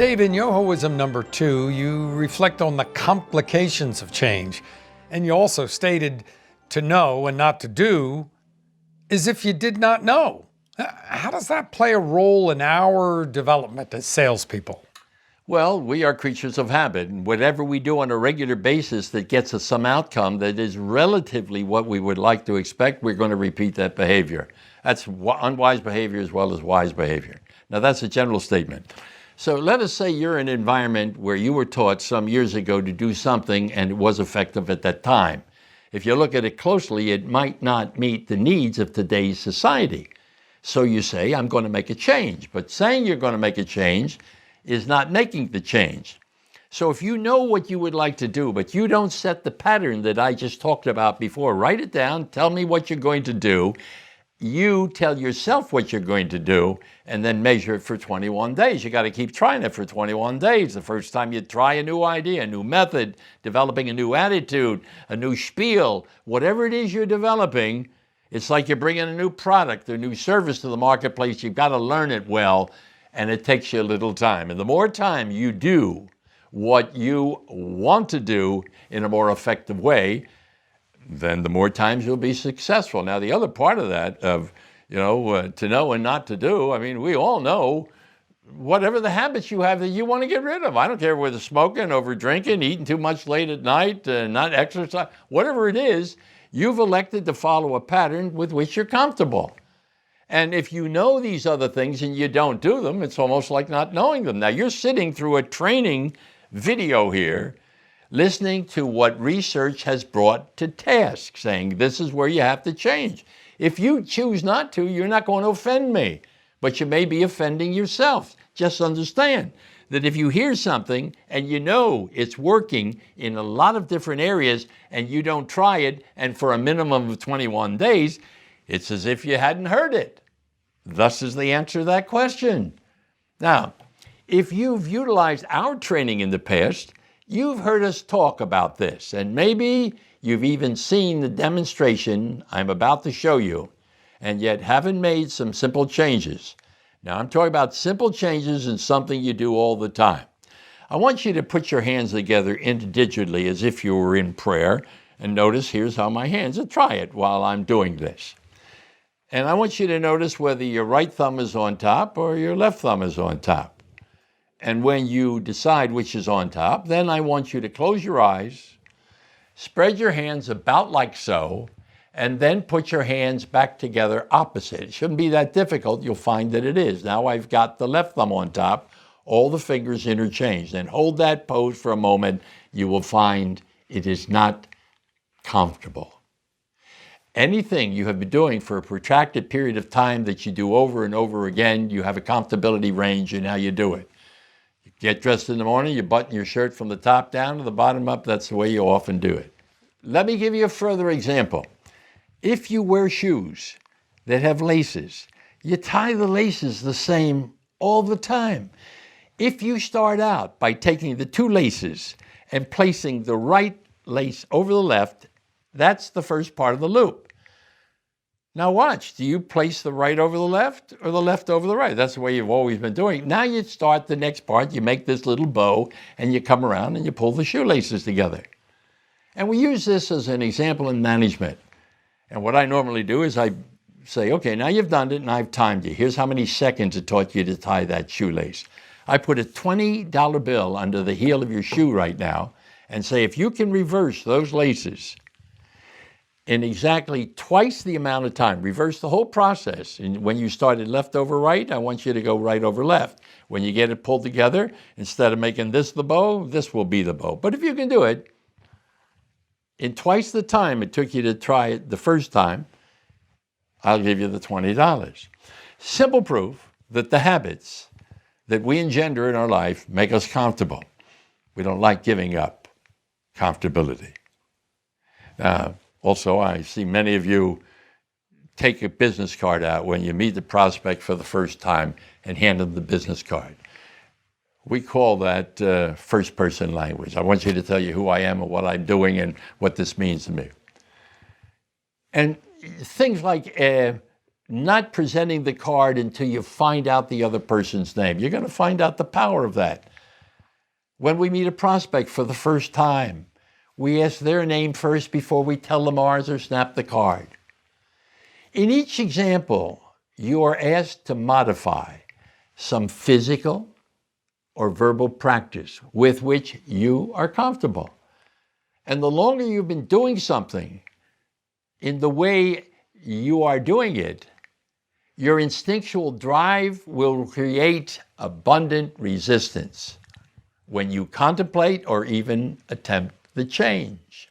Dave, in Yohoism number 2, you reflect on the complications of change. And you also stated to know and not to do as if you did not know. How does that play a role in our development as salespeople? Well, we are creatures of habit, and whatever we do on a regular basis that gets us some outcome that is relatively what we would like to expect, we're going to repeat that behavior. That's unwise behavior as well as wise behavior. Now, that's a general statement. So let us say you're in an environment where you were taught some years ago to do something and it was effective at that time. If you look at it closely, it might not meet the needs of today's society. So you say, I'm going to make a change. But saying you're going to make a change is not making the change. So if you know what you would like to do, but you don't set the pattern that I just talked about before, write it down, tell me what you're going to do. You tell yourself what you're going to do and then measure it for 21 days. You got to keep trying it for 21 days. The first time you try a new idea, a new method, developing a new attitude, a new spiel, whatever it is you're developing, it's like you're bringing a new product, a new service to the marketplace. You've got to learn it well, and it takes you a little time. And the more time you do what you want to do in a more effective way, then the more times you'll be successful. Now, the other part of that, of to know and not to do, I mean, we all know whatever the habits you have that you want to get rid of. I don't care whether smoking, over drinking, eating too much late at night, not exercise, whatever it is, you've elected to follow a pattern with which you're comfortable. And if you know these other things and you don't do them, it's almost like not knowing them. Now, you're sitting through a training video here, listening to what research has brought to task, saying this is where you have to change. If you choose not to, you're not going to offend me, but you may be offending yourself. Just understand that if you hear something and you know it's working in a lot of different areas and you don't try it, and for a minimum of 21 days, it's as if you hadn't heard it. Thus is the answer to that question. Now, if you've utilized our training in the past, you've heard us talk about this, and maybe you've even seen the demonstration I'm about to show you, and yet haven't made some simple changes. Now, I'm talking about simple changes in something you do all the time. I want you to put your hands together individually as if you were in prayer, and notice here's how my hands are. Try it while I'm doing this. And I want you to notice whether your right thumb is on top or your left thumb is on top. And when you decide which is on top, then I want you to close your eyes, spread your hands about like so, and then put your hands back together opposite. It shouldn't be that difficult. You'll find that it is. Now I've got the left thumb on top, all the fingers interchanged. And hold that pose for a moment. You will find it is not comfortable. Anything you have been doing for a protracted period of time that you do over and over again, you have a comfortability range in how you do it. You get dressed in the morning, you button your shirt from the top down to the bottom up. That's the way you often do it. Let me give you a further example. If you wear shoes that have laces, you tie the laces the same all the time. If you start out by taking the two laces and placing the right lace over the left, that's the first part of the loop. Now watch, do you place the right over the left or the left over the right? That's the way you've always been doing. Now you start the next part, you make this little bow and you come around and you pull the shoelaces together. And we use this as an example in management. And what I normally do is I say, okay, now you've done it and I've timed you. Here's how many seconds it taught you to tie that shoelace. I put a $20 bill under the heel of your shoe right now and say, if you can reverse those laces in exactly twice the amount of time, reverse the whole process. And when you started left over right, I want you to go right over left. When you get it pulled together, instead of making this the bow, this will be the bow. But if you can do it, in twice the time it took you to try it the first time, I'll give you the $20. Simple proof that the habits that we engender in our life make us comfortable. We don't like giving up comfortability. Also, I see many of you take a business card out when you meet the prospect for the first time and hand them the business card. We call that first-person language. I want you to tell you who I am and what I'm doing and what this means to me. And things like not presenting the card until you find out the other person's name. You're going to find out the power of that. When we meet a prospect for the first time, we ask their name first before we tell them ours or snap the card. In each example, you are asked to modify some physical or verbal practice with which you are comfortable. And the longer you've been doing something in the way you are doing it, your instinctual drive will create abundant resistance when you contemplate or even attempt the change.